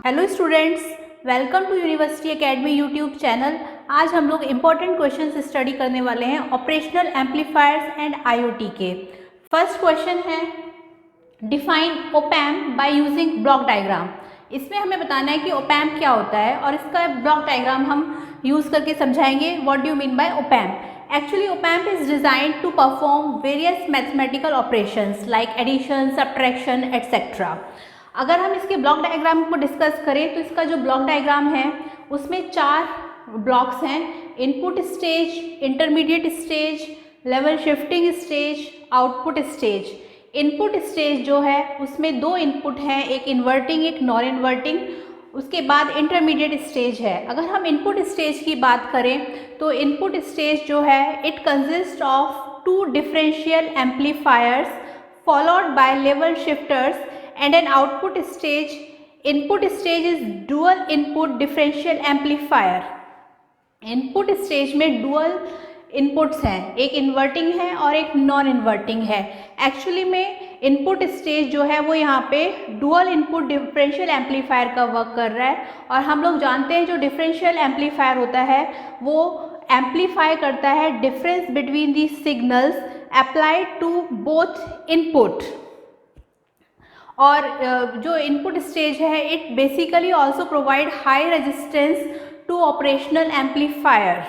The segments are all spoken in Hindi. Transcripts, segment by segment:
Hello students, welcome to university academy YouTube channel. आज हम लोग इम्पोर्टेंट क्वेश्चंस स्टडी करने वाले हैं ऑपरेशनल एम्पलीफायर्स एंड आईओटी के। फर्स्ट क्वेश्चन है define op amp by using block diagram. इसमें हमें बताना है कि ओपैम्प क्या होता है और इसका ब्लॉक डायग्राम हम यूज़ करके समझाएंगे। What do you mean by op-amp? Actually, op-amp is designed to perform various mathematical operations like addition, subtraction, etc. अगर हम इसके ब्लॉक डायग्राम को डिस्कस करें तो इसका जो ब्लॉक डायग्राम है उसमें 4 ब्लॉक्स हैं: input stage, intermediate stage, level shifting stage, output stage. Input stage जो है उसमें 2 इनपुट हैं, एक इन्वर्टिंग एक नॉन इन्वर्टिंग। उसके बाद इंटरमीडिएट स्टेज है। अगर हम इनपुट स्टेज की बात करें तो इनपुट स्टेज जो है it consist of 2 differential amplifiers followed by level shifters and an output stage. Input stage is dual input differential amplifier. Input stage में डुअल इनपुट्स हैं, एक इन्वर्टिंग है और एक नॉन इन्वर्टिंग है। एक्चुअली में इनपुट स्टेज जो है वो यहाँ पे डुअल इनपुट डिफरेंशियल एम्पलीफायर का वर्क कर रहा है। और हम लोग जानते हैं जो डिफरेंशियल एम्पलीफायर होता है वो एम्पलीफाई करता है difference between the signals applied to both input. और जो इनपुट स्टेज है it basically also provide high resistance to operational amplifier.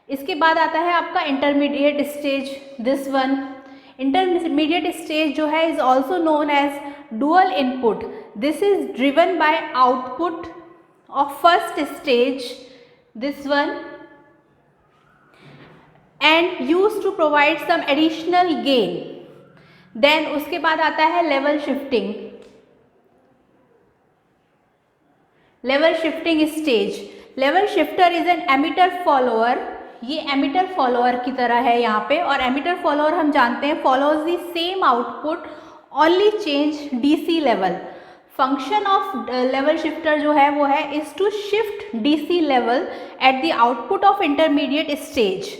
इसके बाद आता है आपका intermediate stage, this one. Intermediate stage जो है is also known as dual input. This is driven by output of first stage, this one, and use to provide some additional gain. Then उसके बाद आता है level shifting. Level shifting stage, level shifter is an emitter follower. ये एमिटर फॉलोअर की तरह है यहाँ पे, और एमिटर फॉलोअर हम जानते हैं follows the same output only change DC level. Function of level shifter जो है वो है is to shift DC level at the output of intermediate stage.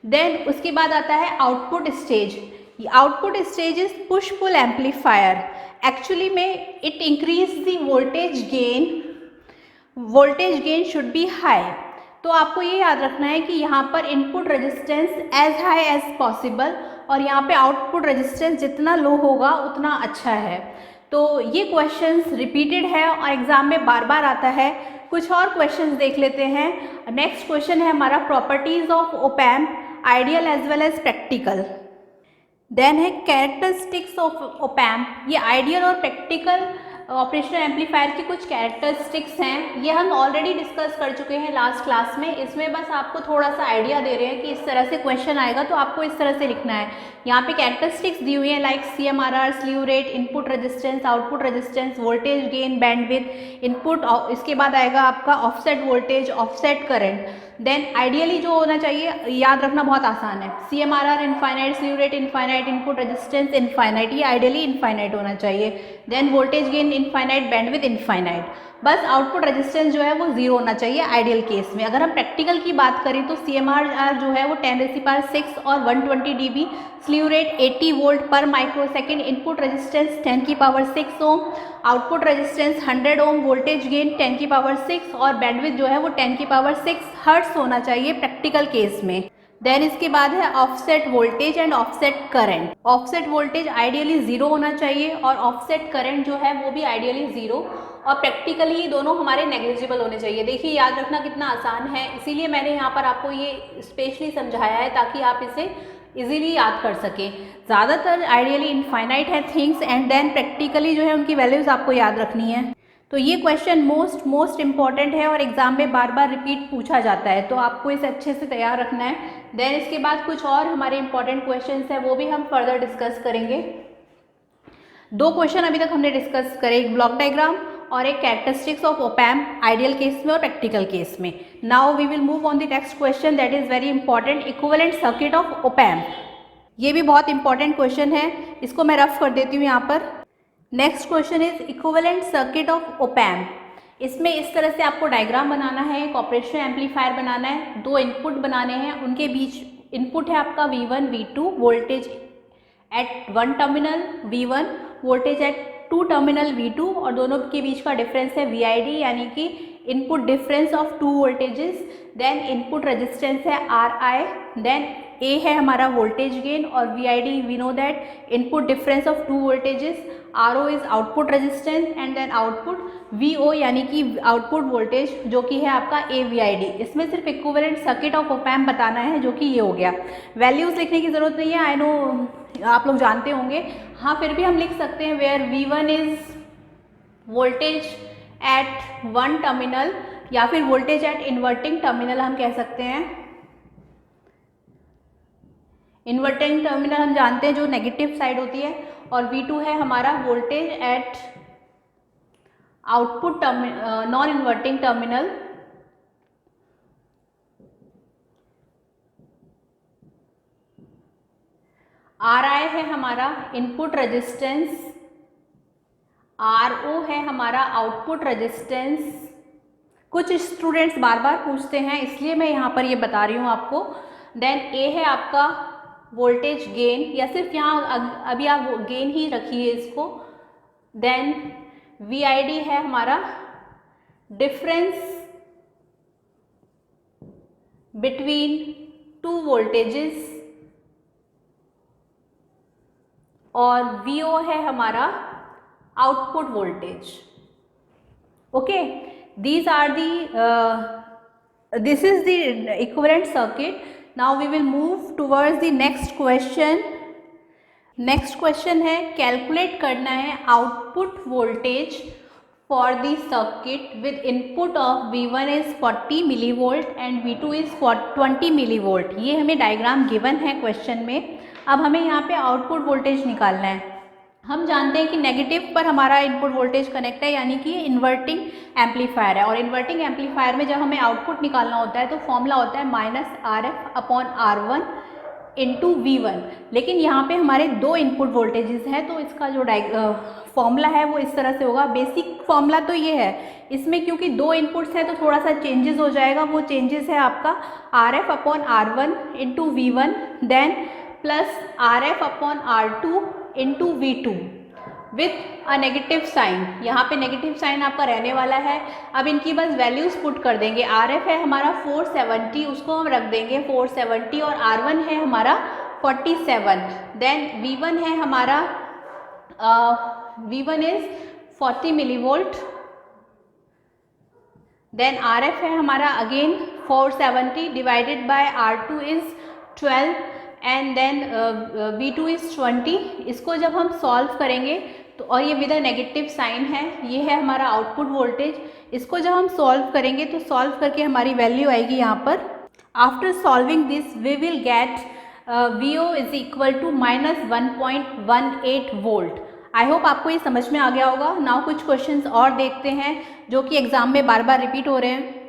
Then उसके बाद आता है output stage. Output stage is push pull amplifier. Actually में it increase the voltage gain. Voltage gain should be high. तो आपको ये याद रखना है कि यहाँ पर input resistance as high as possible और यहाँ पे आउटपुट रेजिस्टेंस जितना लो होगा उतना अच्छा है। तो ये क्वेश्चंस रिपीटेड है और एग्जाम में बार बार आता है। कुछ और क्वेश्चंस देख लेते हैं। नेक्स्ट क्वेश्चन है हमारा properties of op amp, ideal as well as practical. Then है कैरेक्टरिस्टिक्स ऑफ ओपैम्प। ये आइडियल और प्रैक्टिकल ऑपरेशनल एम्पलीफायर की कुछ कैरेक्टरिस्टिक्स हैं, ये हम ऑलरेडी डिस्कस कर चुके हैं लास्ट क्लास में। इसमें बस आपको थोड़ा सा आइडिया दे रहे हैं कि इस तरह से क्वेश्चन आएगा तो आपको इस तरह से लिखना है। यहाँ पे कैरेक्टरिस्टिक्स दी हुई है like CMRR, slew rate, input resistance, output resistance, voltage gain, bandwidth, input. इसके बाद आएगा आपका offset voltage, offset current. Then ideally जो होना चाहिए, याद रखना बहुत आसान है, CMRR infinite, slew rate infinite, input resistance infinite, ये आइडियली इनफाइनाइट होना चाहिए। Then voltage gain infinite, bandwidth infinite. बस आउटपुट रेजिस्टेंस जो है वो 0 होना चाहिए आइडियल केस में। अगर हम प्रैक्टिकल की बात करें तो CMRR जो है वो 10⁶ और 120 dB, स्लीव रेट 80 वोल्ट पर माइक्रोसेकंड, इनपुट रेजिस्टेंस 10⁶ ओम, आउटपुट रेजिस्टेंस 100 ओम, वोल्टेज गेन 10⁶ और बैंडविड्थ जो है वो 10⁶ हर्ट्ज होना चाहिए प्रैक्टिकल केस में। देन इसके बाद है offset voltage and offset current. Offset voltage ideally 0 होना चाहिए और ऑफसेट करंट जो है वो भी आइडियली 0, और प्रैक्टिकली दोनों हमारे नेग्लिजिबल होने चाहिए। देखिए याद रखना कितना आसान है, इसीलिए मैंने यहाँ पर आपको ये स्पेशली समझाया है ताकि आप इसे इजीली याद कर सकें। ज़्यादातर आइडियली इनफाइनाइट है थिंग्स एंड देन प्रैक्टिकली जो है उनकी वैल्यूज़ आपको याद रखनी है। तो ये क्वेश्चन मोस्ट इम्पॉर्टेंट है और एग्जाम में बार बार रिपीट पूछा जाता है, तो आपको इसे अच्छे से तैयार रखना है। देन इसके बाद कुछ और हमारे इंपॉर्टेंट क्वेश्चंस हैं वो भी हम फर्दर डिस्कस करेंगे। 2 क्वेश्चन अभी तक हमने डिस्कस करे, एक ब्लॉक डायग्राम और एक characteristics of op amp ideal case में और प्रैक्टिकल केस में। Now we will move on the next question that is very important, equivalent circuit of op amp. ये भी बहुत इंपॉर्टेंट क्वेश्चन है, इसको मैं रफ कर देती हूँ यहाँ पर। Next question is equivalent circuit of op-amp. इसमें इस तरह से आपको डायग्राम बनाना है, एक ऑपरेशनल एम्पलीफायर बनाना है, 2 इनपुट बनाने हैं, उनके बीच इनपुट है आपका V1 V2, voltage at 1 terminal V1, voltage at two terminal V2 और दोनों के बीच का डिफरेंस है VID यानी कि input difference of two voltages. Then input resistance है RI। देन A है हमारा वोल्टेज गेन और VID we know that input difference of two voltages. RO is output resistance and then output VO यानी कि आउटपुट वोल्टेज जो कि है आपका AVID। इसमें सिर्फ equivalent circuit of op amp बताना है जो कि ये हो गया। वैल्यूज़ लिखने की ज़रूरत नहीं है, आई नो आप लोग जानते होंगे। हाँ फिर भी हम लिख सकते हैं where V1 is voltage at one terminal या फिर वोल्टेज एट इन्वर्टिंग टर्मिनल हम कह सकते हैं। इन्वर्टिंग टर्मिनल हम जानते हैं जो नेगेटिव साइड होती है और V2 है हमारा voltage at output non inverting terminal. RI है हमारा इनपुट रेजिस्टेंस, RO है हमारा आउटपुट रेजिस्टेंस। कुछ स्टूडेंट्स बार बार पूछते हैं इसलिए मैं यहाँ पर ये बता रही हूँ आपको। देन A है आपका वोल्टेज गेन या सिर्फ यहाँ अभी आप गेन ही रखिए इसको। देन VID है हमारा डिफरेंस बिटवीन टू वोल्टेजेस और VO है हमारा output voltage. Okay, these are the this is the equivalent circuit. Now we will move towards the next question. Next question है कैलकुलेट करना है output voltage for the circuit with input of V1 is 40 milli volt and V2 is 20 milli volt. ये हमें डायग्राम गिवन है क्वेश्चन में। अब हमें यहाँ पे आउटपुट वोल्टेज निकालना है। हम जानते हैं कि नेगेटिव पर हमारा इनपुट वोल्टेज कनेक्ट है यानी कि इन्वर्टिंग एम्पलीफायर है और इन्वर्टिंग एम्पलीफायर में जब हमें आउटपुट निकालना होता है तो फॉर्मूला होता है -RF/R1 इंटू V1। लेकिन यहाँ पे हमारे दो इनपुट वोल्टेजेस हैं तो इसका जो फॉर्मूला है वो इस तरह से होगा। बेसिक फॉर्मूला तो ये है, इसमें क्योंकि दो इनपुट्स हैं तो थोड़ा सा चेंजेस हो जाएगा। वो चेंजेस है आपका RF/R1 into V1 then plus RF/R2 into V2 with a negative sign. यहाँ पे नेगेटिव साइन आपका रहने वाला है। अब इनकी बस वैल्यूज़ पुट कर देंगे। RF है हमारा 470, उसको हम रख देंगे 470 और R1 है हमारा 47। देन V1 है हमारा V1 is 40 milli volt. Then RF है हमारा again 470 divided by R2 is 12 and then V2 is 20। इसको जब हम सॉल्व करेंगे तो और ये विद अ नेगेटिव साइन है, ये है हमारा आउटपुट वोल्टेज। इसको जब हम सॉल्व करेंगे तो सॉल्व करके हमारी वैल्यू आएगी यहाँ पर। After solving this we will get VO is equal to -1.18 volt. I hope आपको ये समझ में आ गया होगा। नाउ कुछ क्वेश्चंस और देखते हैं जो कि एग्जाम में बार बार रिपीट हो रहे हैं।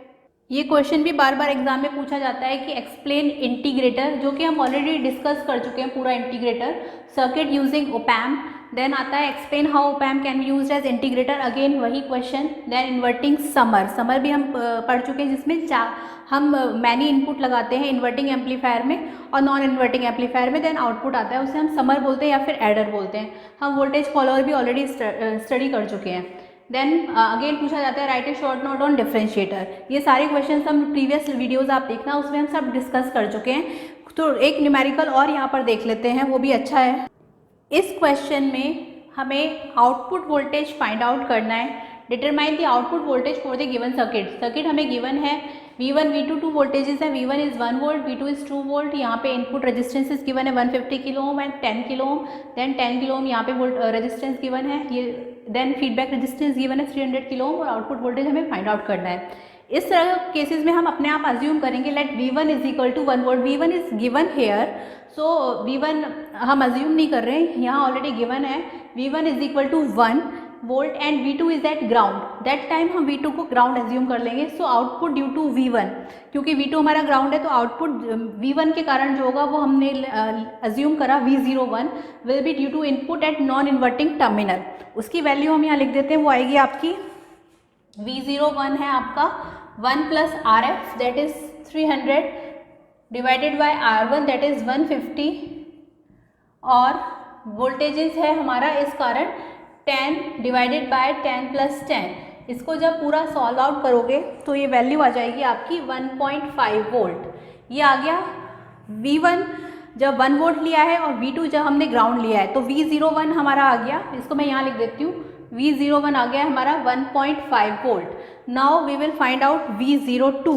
ये क्वेश्चन भी बार बार एग्जाम में पूछा जाता है कि एक्सप्लेन इंटीग्रेटर, जो कि हम ऑलरेडी डिस्कस कर चुके हैं पूरा integrator circuit using op amp. Then आता है explain how op amp can be used as integrator, again वही क्वेश्चन। देन इन्वर्टिंग समर भी हम पढ़ चुके हैं जिसमें हम मैनी इनपुट लगाते हैं इन्वर्टिंग एम्पलीफायर में और नॉन इन्वर्टिंग एम्पलीफायर में। देन आउटपुट आता है, उसे हम समर बोलते हैं या फिर एडर बोलते हैं। हम वोल्टेज फॉलोअर भी ऑलरेडी स्टडी कर चुके हैं। देन अगेन पूछा जाता है right A short note on differentiator. ये सारे क्वेश्चन हम प्रीवियस वीडियोस आप देखना, उसमें हम सब डिस्कस कर चुके हैं। तो एक न्यूमेरिकल और यहाँ पर देख लेते हैं, वो भी अच्छा है। इस क्वेश्चन में हमें आउटपुट वोल्टेज फाइंड आउट करना है। Determine the output voltage for the given circuit हमें गिवन है V1 V2 टू वोल्टेजेस है। V1 is 1 volt, V2 is 2 volt. यहाँ पे इनपुट रेजिस्टेंसेस गिवन है 150 kilo ohm and 10 kilo ohm. Then 10 kilo ohm यहाँ पे रेजिस्टेंस गिवन है ये। देन फीडबैक रेजिस्टेंस गिवन है 300 किलो ओम और आउटपुट वोल्टेज हमें फाइंड आउट करना है। इस तरह केसेस में हम अपने आप अज्यूम करेंगे let V1 is equal to 1 volt. V1 is given here, so V1 हम अज्यूम नहीं कर रहे हैं, यहाँ ऑलरेडी गिवन है। V1 is equal to 1 volt and V2 is at ground. That time हम V2 को ग्राउंड एज्यूम कर लेंगे। So output due to V1, क्योंकि V2 हमारा ग्राउंड है तो आउटपुट V1 के कारण जो होगा वो हमने अज्यूम करा V01 will be due to input at non inverting terminal. उसकी वैल्यू हम यहाँ लिख देते हैं, वो आएगी आपकी V01 है आपका 1 plus RF that is 300 divided by R1 that is 150 और वोल्टेजेस है हमारा इस कारण 10 डिवाइडेड बाय 10 प्लस 10, इसको जब पूरा सॉल्व आउट करोगे तो ये वैल्यू आ जाएगी आपकी 1.5 वोल्ट। ये आ गया V1 जब 1 वोल्ट लिया है और V2 जब हमने ग्राउंड लिया है, तो V01 हमारा आ गया, इसको मैं यहाँ लिख देती हूँ, V01 आ गया हमारा 1.5 volt. Now we will find out V02।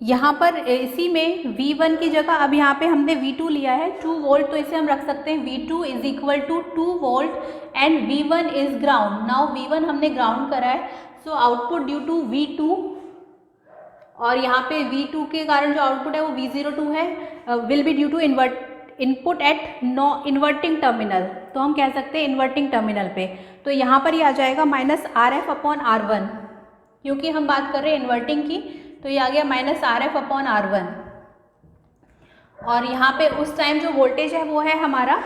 यहाँ पर इसी में V1 की जगह अब यहाँ पे हमने V2 लिया है 2 वोल्ट, तो इसे हम रख सकते हैं V2 is equal to 2 volt and V1 is ground. Now V1 हमने ग्राउंड करा है, so output due to V2, और यहाँ पे V2 के कारण जो आउटपुट है वो V02 है, will be due to input at no inverting terminal, तो हम कह सकते हैं इन्वर्टिंग टर्मिनल पे। तो यहाँ पर ये आ जाएगा -RF/R1, क्योंकि हम बात कर रहे हैं इन्वर्टिंग की, तो ये आ गया -RF/R1। और यहाँ पे उस टाइम जो वोल्टेज है वो है हमारा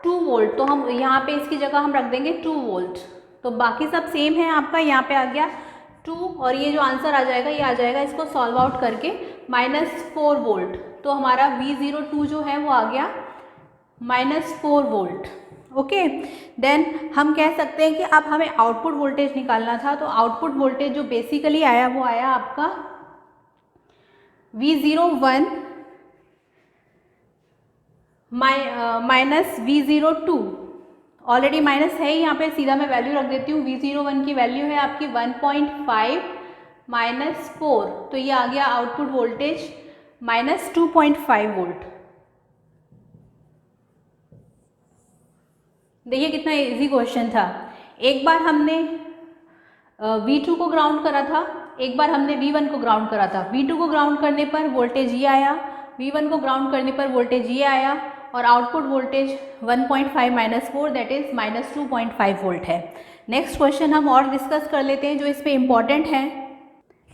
2 वोल्ट, तो हम यहाँ पे इसकी जगह हम रख देंगे 2 वोल्ट। तो बाकी सब सेम है आपका, यहाँ पे आ गया 2, और ये जो आंसर आ जाएगा ये आ जाएगा इसको सॉल्व आउट करके -4 वोल्ट। तो हमारा V02 जो है वो आ गया -4 वोल्ट। ओके, देन हम कह सकते हैं कि अब हमें आउटपुट वोल्टेज निकालना था, तो आउटपुट वोल्टेज जो बेसिकली आया वो आया आपका V01 minus V02, already minus है ही यहाँ पे, सीधा मैं वैल्यू रख देती हूँ। V01 की वैल्यू है आपकी 1.5 -4, तो ये आ गया आउटपुट वोल्टेज -2.5 वोल्ट। देखिए कितना इजी क्वेश्चन था। एक बार हमने V2 को ग्राउंड करा था, एक बार हमने V1 को ग्राउंड करा था। V2 को ग्राउंड करने पर वोल्टेज ये आया, V1 को ग्राउंड करने पर वोल्टेज ये आया, और output voltage 1.5 -4 that is -2.5 volt है। नेक्स्ट क्वेश्चन हम और डिस्कस कर लेते हैं जो इस पे इम्पॉर्टेंट है।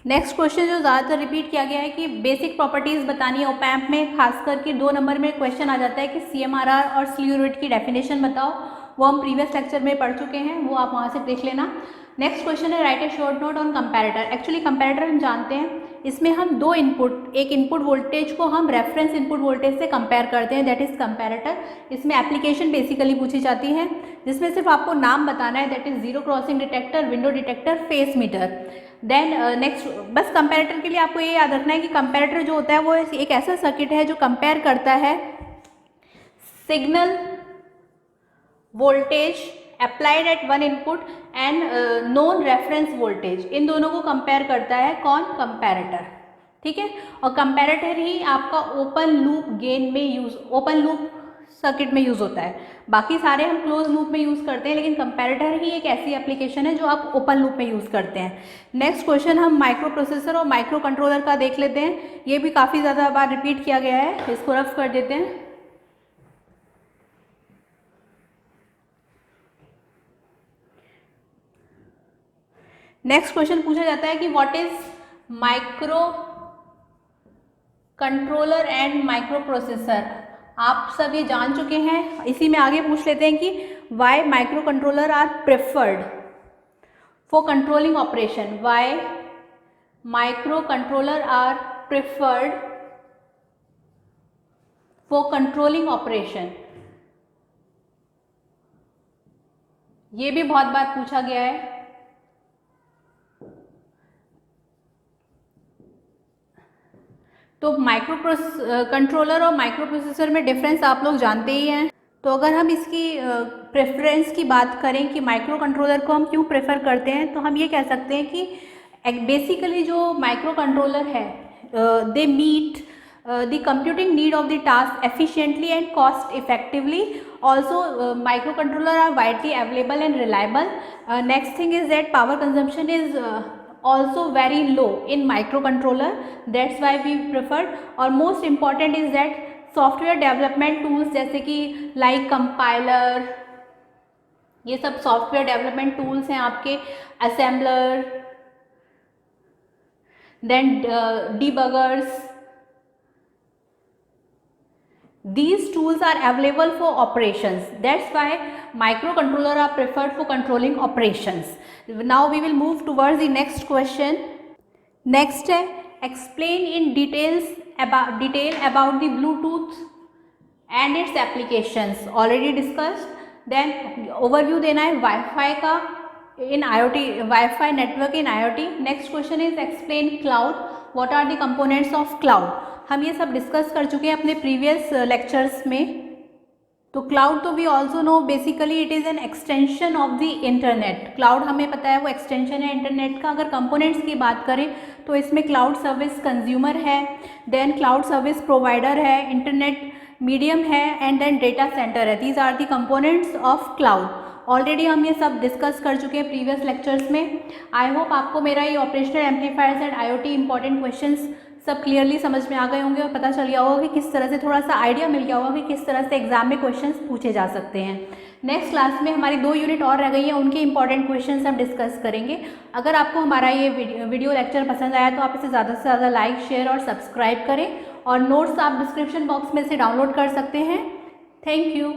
नेक्स्ट क्वेश्चन जो ज़्यादातर रिपीट किया गया है कि बेसिक प्रॉपर्टीज़ बतानी है ओपैम्प में, खास करके 2 नंबर में क्वेश्चन आ जाता है कि CMRR और स्लीव रेट की डेफिनेशन बताओ, वो हम प्रीवियस लेक्चर में पढ़ चुके हैं, वो आप वहाँ से देख लेना। नेक्स्ट क्वेश्चन है right A short note on comparator. Actually comparator हम जानते हैं, इसमें हम 2 इनपुट, एक इनपुट वोल्टेज को हम रेफरेंस इनपुट वोल्टेज से कंपेयर करते हैं, दैट इज कंपैरेटर। इसमें एप्लीकेशन बेसिकली पूछी जाती है, जिसमें सिर्फ आपको नाम बताना है, that is zero crossing detector, window detector, phase meter. Then next, बस कंपैरेटर के लिए आपको ये याद रखना है कि कंपैरेटर जो होता है वो एक ऐसा सर्किट है जो कंपेयर करता है signal voltage applied at one input and known reference voltage, इन दोनों को कंपेयर करता है कौन? कंपैरेटर। ठीक है, और कंपैरेटर ही आपका ओपन लूप गेन में यूज, ओपन लूप सर्किट में यूज़ होता है। बाकी सारे हम क्लोज लूप में यूज़ करते हैं, लेकिन कंपैरेटर ही एक ऐसी एप्लीकेशन है जो आप ओपन लूप में यूज़ करते हैं। नेक्स्ट क्वेश्चन हम माइक्रो प्रोसेसर और माइक्रो कंट्रोलर का देख लेते हैं। ये भी काफ़ी ज़्यादा बार रिपीट किया गया है, इसको रफ कर देते हैं। नेक्स्ट क्वेश्चन पूछा जाता है कि what is micro controller and micro processor. आप सब ये जान चुके हैं, इसी में आगे पूछ लेते हैं कि why micro controller are preferred for controlling operation. Why micro controller are preferred for controlling operation. ये भी बहुत बार पूछा गया है। तो माइक्रो कंट्रोलर और माइक्रो प्रोसेसर में डिफरेंस आप लोग जानते ही हैं। तो अगर हम इसकी प्रेफरेंस की बात करें कि माइक्रो कंट्रोलर को हम क्यों प्रेफर करते हैं, तो हम ये कह सकते हैं कि बेसिकली जो माइक्रो कंट्रोलर है they meet the computing need of the task efficiently and cost effectively. Also microcontroller are widely available and reliable. Next thing is that power consumption is also very low in microcontroller, that's why we preferred. और most important is that software development tools जैसे कि like compiler, ये सब सॉफ्टवेयर डेवलपमेंट टूल्स हैं आपके, assembler, then debuggers, these tools are available for operations, that's why microcontroller are preferred for controlling operations. Now we will move towards the next question. Next है explain in detail about the Bluetooth and its applications. Already discussed. Then overview देना है वाईफाई का in IoT, wifi network in IoT। Next question is explain cloud, what are the components of cloud. हम ये सब डिस्कस कर चुके हैं अपने प्रीवियस लेक्चर्स में। तो क्लाउड तो we also know basically it is an extension of the internet. Cloud हमें पता है वो एक्सटेंशन है इंटरनेट का। अगर कंपोनेंट्स की बात करें तो इसमें क्लाउड सर्विस कंज्यूमर है, देन क्लाउड सर्विस प्रोवाइडर है, इंटरनेट मीडियम है, एंड देन डेटा सेंटर है। These are the components of cloud. Already हम ये सब डिस्कस कर चुके हैं प्रीवियस लेक्चर्स में। आई होप आपको मेरा ये operational amplifiers and IoT important questions सब क्लियरली समझ में आ गए होंगे और पता चल गया होगा कि किस तरह से, थोड़ा सा आइडिया मिल गया होगा कि किस तरह से एग्जाम में क्वेश्चंस पूछे जा सकते हैं। नेक्स्ट क्लास में हमारी 2 यूनिट और रह गई हैं, उनके इंपॉर्टेंट क्वेश्चंस हम डिस्कस करेंगे। अगर आपको हमारा ये वीडियो लेक्चर पसंद आया तो आप इसे ज़्यादा से ज़्यादा लाइक, शेयर और सब्सक्राइब करें, और नोट्स आप डिस्क्रिप्शन बॉक्स में से डाउनलोड कर सकते हैं। Thank you.